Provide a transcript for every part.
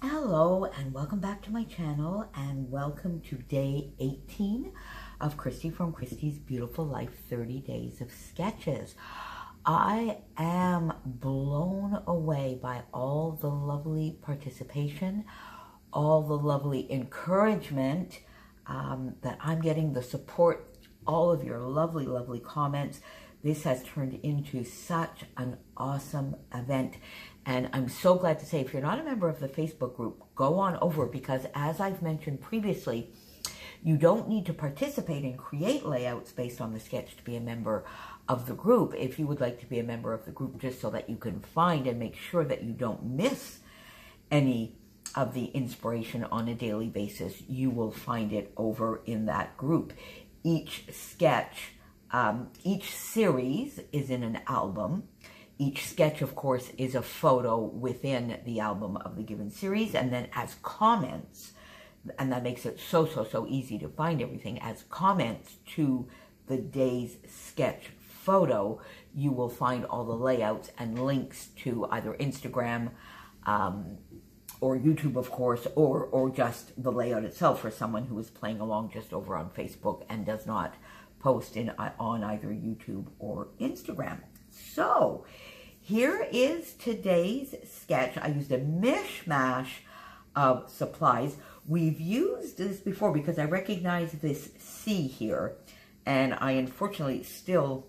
Hello and welcome back to my channel and welcome to day 18 of Christy from Christy's Beautiful Life 30 Days of Sketches. I am blown away by all the lovely participation, all the lovely encouragement that I'm getting, the support, all of your lovely, lovely comments. This has turned into such an awesome event. And I'm so glad to say, if you're not a member of the Facebook group, go on over, because as I've mentioned previously, you don't need to participate and create layouts based on the sketch to be a member of the group. If you would like to be a member of the group just so that you can find and make sure that you don't miss any of the inspiration on a daily basis, you will find it over in that group. Each sketch, each series is in an album. Each sketch, of course, is a photo within the album of the given series, and then as comments, and that makes it so easy to find everything, as comments to the day's sketch photo, you will find all the layouts and links to either Instagram or YouTube, of course, or just the layout itself for someone who is playing along just over on Facebook and does not post on either YouTube or Instagram. So, here is today's sketch. I used a mishmash of supplies. We've used this before because I recognize this C here, and I unfortunately still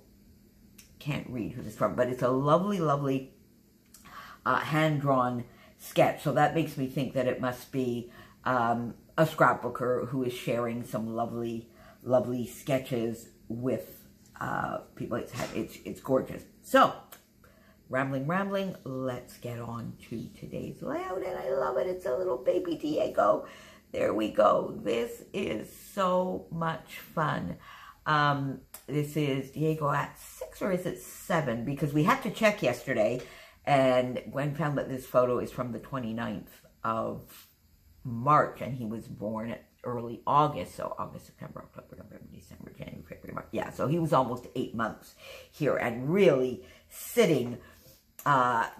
can't read who this is from, but it's a lovely, lovely hand-drawn sketch. So that makes me think that it must be a scrapbooker who is sharing some lovely, lovely sketches with people. It's gorgeous. So, rambling, let's get on to today's layout, and I love it. It's a little baby Diego. There we go. This is so much fun. This is Diego at 6, or is it 7? Because we had to check yesterday, and Gwen found that this photo is from the 29th of March, and he was born at early August, so August, September, October, November, December, January, February, March. Yeah, so he was almost 8 months here, and really sitting,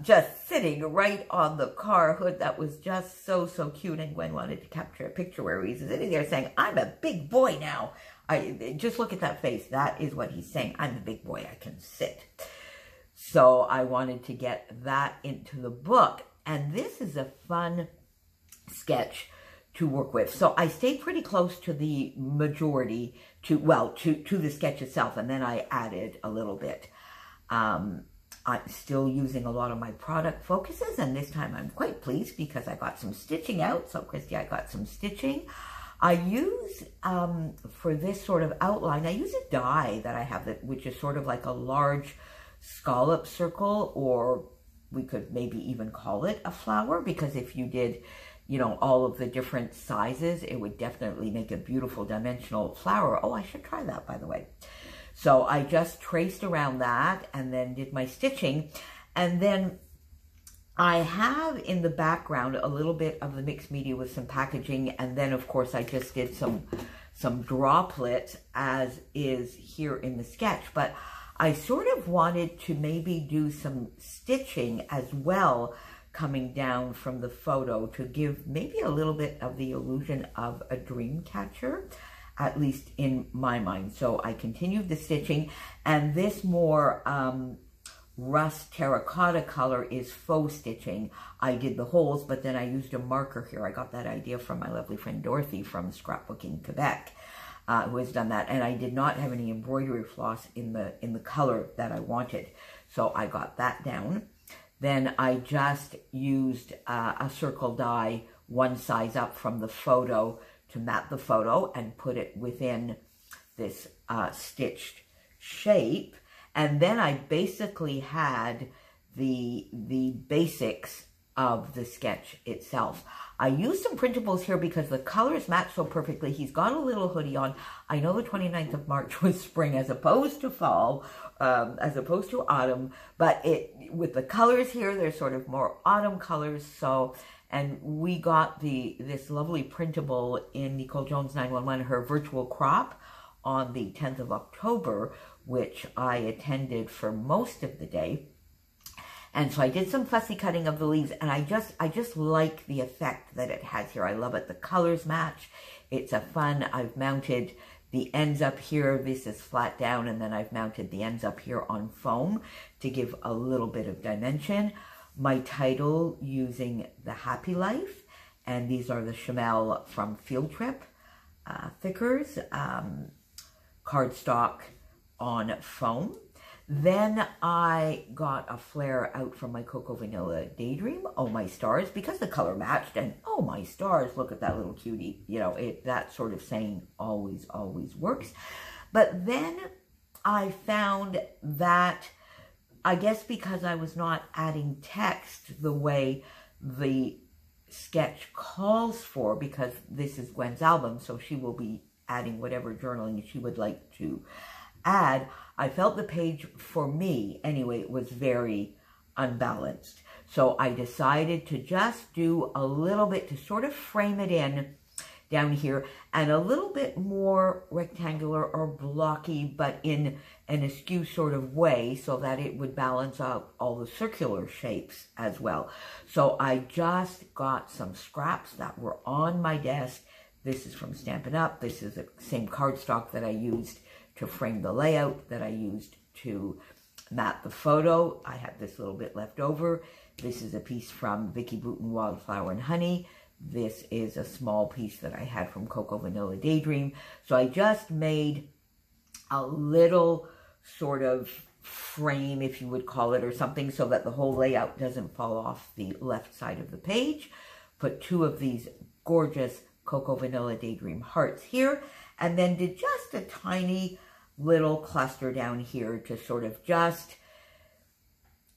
just sitting right on the car hood. That was just so cute, and Gwen wanted to capture a picture where he's sitting there saying, "I'm a big boy now." Just look at that face. That is what he's saying. I'm a big boy. I can sit. So I wanted to get that into the book, and this is a fun sketch to work with. So I stayed pretty close to the majority, to the sketch itself, and then I added a little bit. I'm still using a lot of my product focuses, and this time I'm quite pleased because I got some stitching out. So Christy, I got some stitching. I use, for this sort of outline, I use a die that I have, which is sort of like a large scallop circle, or we could maybe even call it a flower, because if you did, you know, all of the different sizes, it would definitely make a beautiful dimensional flower. Oh, I should try that, by the way. So I just traced around that and then did my stitching. And then I have in the background a little bit of the mixed media with some packaging. And then, of course, I just did some droplets, as is here in the sketch. But I sort of wanted to maybe do some stitching as well, coming down from the photo, to give maybe a little bit of the illusion of a dream catcher, at least in my mind. So I continued the stitching, and this more rust terracotta color is faux stitching. I did the holes, but then I used a marker here. I got that idea from my lovely friend Dorothy from Scrapbooking Quebec, who has done that, and I did not have any embroidery floss in the color that I wanted, so I got that down. Then I just used a circle die, one size up from the photo, to map the photo and put it within this stitched shape. And then I basically had the basics of the sketch itself. I used some printables here because the colors match so perfectly. He's got a little hoodie on. I know the 29th of March was spring as opposed to fall, as opposed to autumn, but with the colors here, they're sort of more autumn colors. So, and we got this lovely printable in Nicole Jones 911, her virtual crop, on the 10th of October, which I attended for most of the day. And so I did some fussy cutting of the leaves, and I just like the effect that it has here. I love it. The colors match. It's a fun, I've mounted the ends up here. This is flat down, and then I've mounted the ends up here on foam to give a little bit of dimension. My title using the Happy Life, and these are the Chamel from Field Trip thickers, cardstock on foam. Then I got a flare out from my Cocoa Vanilla Daydream, Oh My Stars, because the color matched, and oh my stars, look at that little cutie. You know, that sort of saying always, always works. But then I found that, I guess because I was not adding text the way the sketch calls for, because this is Gwen's album, so she will be adding whatever journaling she would like to add, I felt the page, for me anyway, was very unbalanced. So I decided to just do a little bit to sort of frame it in down here, and a little bit more rectangular or blocky, but in an askew sort of way, so that it would balance out all the circular shapes as well. So I just got some scraps that were on my desk. This is from Stampin' Up. This is the same cardstock that I used to frame the layout, that I used to mat the photo. I had this little bit left over. This is a piece from Vicki Boutin, Wildflower and Honey. This is a small piece that I had from Cocoa Vanilla Daydream. So I just made a little sort of frame, if you would call it, or something, so that the whole layout doesn't fall off the left side of the page. Put 2 of these gorgeous Cocoa Vanilla Daydream hearts here, and then did just a tiny little cluster down here to sort of just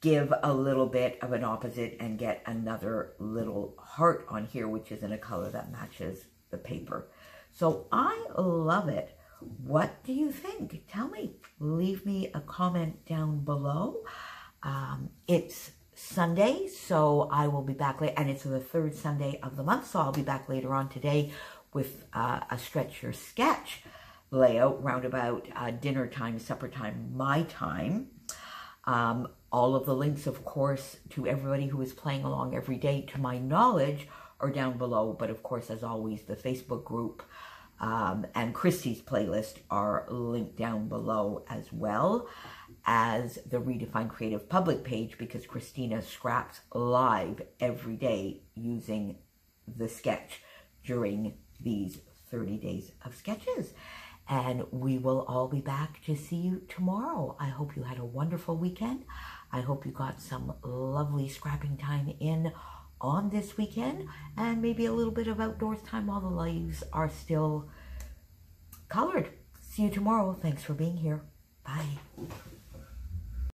give a little bit of an opposite and get another little heart on here, which is in a color that matches the paper. So I love it. What do you think? Tell me. Leave me a comment down below. It's Sunday, so I will be back late, and it's the 3rd Sunday of the month, so I'll be back later on today with a Stretch Your Sketch layout, round about dinner time, supper time, my time. All of the links, of course, to everybody who is playing along every day, to my knowledge, are down below. But of course, as always, the Facebook group and Christy's playlist are linked down below, as well as the Redefine Creative public page, because Christina scraps live every day using the sketch during these 30 days of sketches. And we will all be back to see you tomorrow. I hope you had a wonderful weekend. I hope you got some lovely scrapping time in on this weekend, and maybe a little bit of outdoors time while the leaves are still colored. See you tomorrow. Thanks for being here. Bye.